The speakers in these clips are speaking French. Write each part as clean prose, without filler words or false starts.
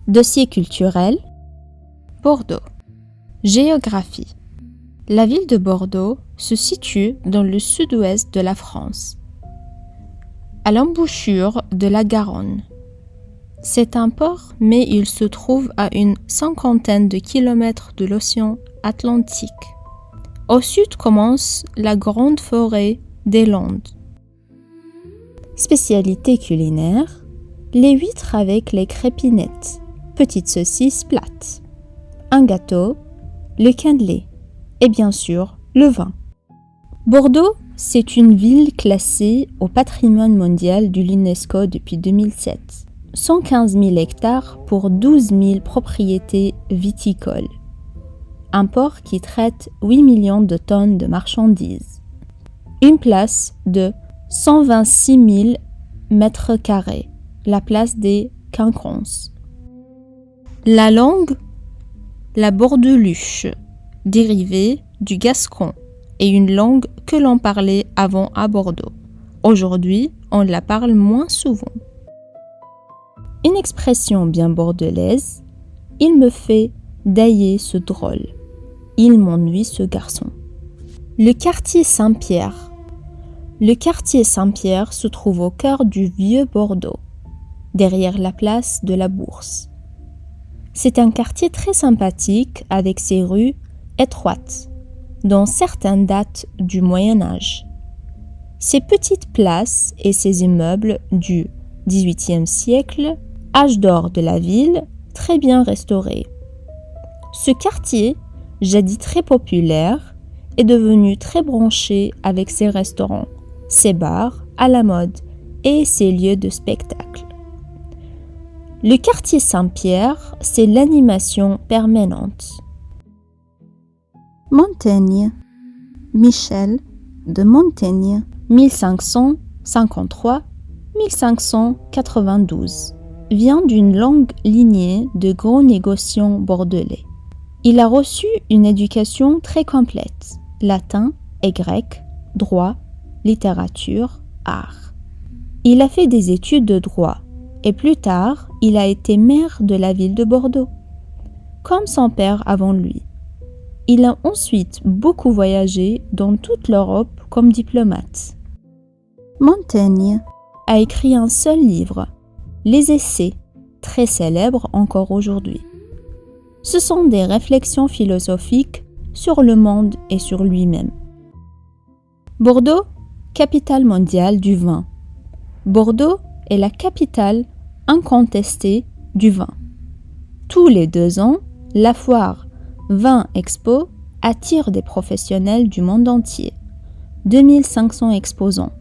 Dossier culturel. Bordeaux. Géographie. La ville de Bordeaux se situe dans le sud-ouest de la France, à l'embouchure de la Garonne. C'est un port, mais il se trouve à une cinquantaine de kilomètres de l'océan Atlantique. Au sud commence la grande forêt des Landes. Spécialité culinaire, les huîtres avec les crépinettes, petites saucisses plates, un gâteau, le cannelé et bien sûr le vin. Bordeaux, c'est une ville classée au patrimoine mondial de l'UNESCO depuis 2007. 115 000 hectares pour 12 000 propriétés viticoles. Un port qui traite 8 millions de tonnes de marchandises. Une place de 126 000 mètres carrés, la place des Quinconces. La langue, la bordeluche, dérivée du gascon, est une langue que l'on parlait avant à Bordeaux. Aujourd'hui, on la parle moins souvent. Une expression bien bordelaise, il me fait dailler ce drôle. Il m'ennuie ce garçon. Le quartier Saint-Pierre. Le quartier Saint-Pierre se trouve au cœur du vieux Bordeaux, derrière la place de la Bourse. C'est un quartier très sympathique avec ses rues étroites, dont certaines datent du Moyen Âge. Ses petites places et ses immeubles du XVIIIe siècle, âge d'or de la ville, très bien restaurés. Ce quartier, jadis très populaire, est devenu très branché avec ses restaurants, ses bars à la mode et ses lieux de spectacle. Le quartier Saint-Pierre, c'est l'animation permanente. Montaigne. Michel de Montaigne, 1553-1592, vient d'une longue lignée de grands négociants bordelais. Il a reçu une éducation très complète, latin et grec, droit, littérature, art. Il a fait des études de droit et plus tard, il a été maire de la ville de Bordeaux, comme son père avant lui. Il a ensuite beaucoup voyagé dans toute l'Europe comme diplomate. Montaigne a écrit un seul livre, Les Essais, très célèbre encore aujourd'hui. Ce sont des réflexions philosophiques sur le monde et sur lui-même. Bordeaux, capitale mondiale du vin. Bordeaux est la capitale incontestée du vin. Tous les 2 ans, la foire Vin Expo attire des professionnels du monde entier, 2500 exposants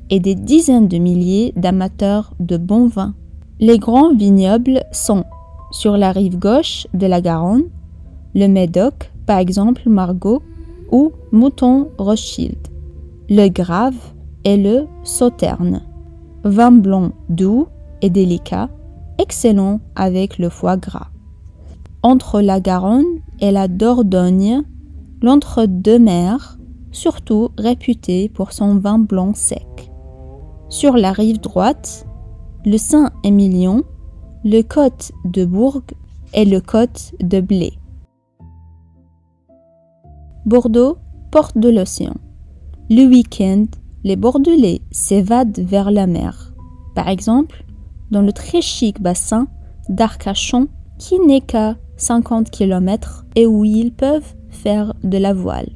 et des dizaines de milliers d'amateurs de bon vin. Les grands vignobles sont sur la rive gauche de la Garonne, le Médoc, par exemple Margaux ou Mouton Rothschild, le Grave et le Sauterne. Vin blanc doux et délicat, excellent avec le foie gras. Entre la Garonne et la Dordogne, l'entre-deux-mers, surtout réputé pour son vin blanc sec. Sur la rive droite, le Saint-Émilion, le Côte de Bourg et le Côte de Blé. Bordeaux, porte de l'océan. Le week-end, les Bordelais s'évadent vers la mer. Par exemple, dans le très chic bassin d'Arcachon, qui n'est qu'à 50 km et où ils peuvent faire de la voile.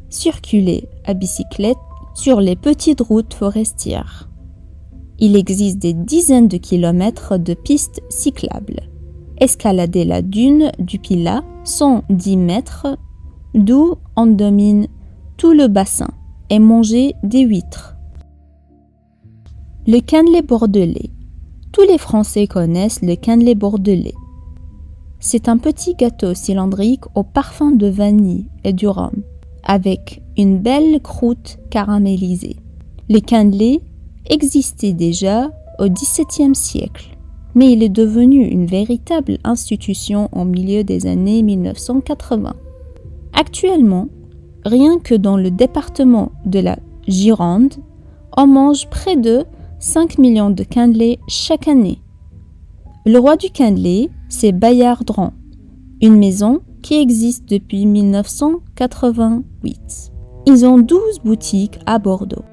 Circuler à bicyclette sur les petites routes forestières. Il existe des dizaines de kilomètres de pistes cyclables. Escalader la dune du Pilat, 110 mètres, d'où on domine tout le bassin, et manger des huîtres. Le cannelé bordelais. Tous les Français connaissent le cannelé bordelais. C'est un petit gâteau cylindrique au parfum de vanille et du rhum, avec une belle croûte caramélisée. Le cannelé existait déjà au XVIIe siècle, mais il est devenu une véritable institution au milieu des années 1980. Actuellement, rien que dans le département de la Gironde, on mange près de 5 millions de cannelés chaque année. Le roi du cannelé, c'est Bayard-Dran, une maison qui existe depuis 1988. Ils ont 12 boutiques à Bordeaux.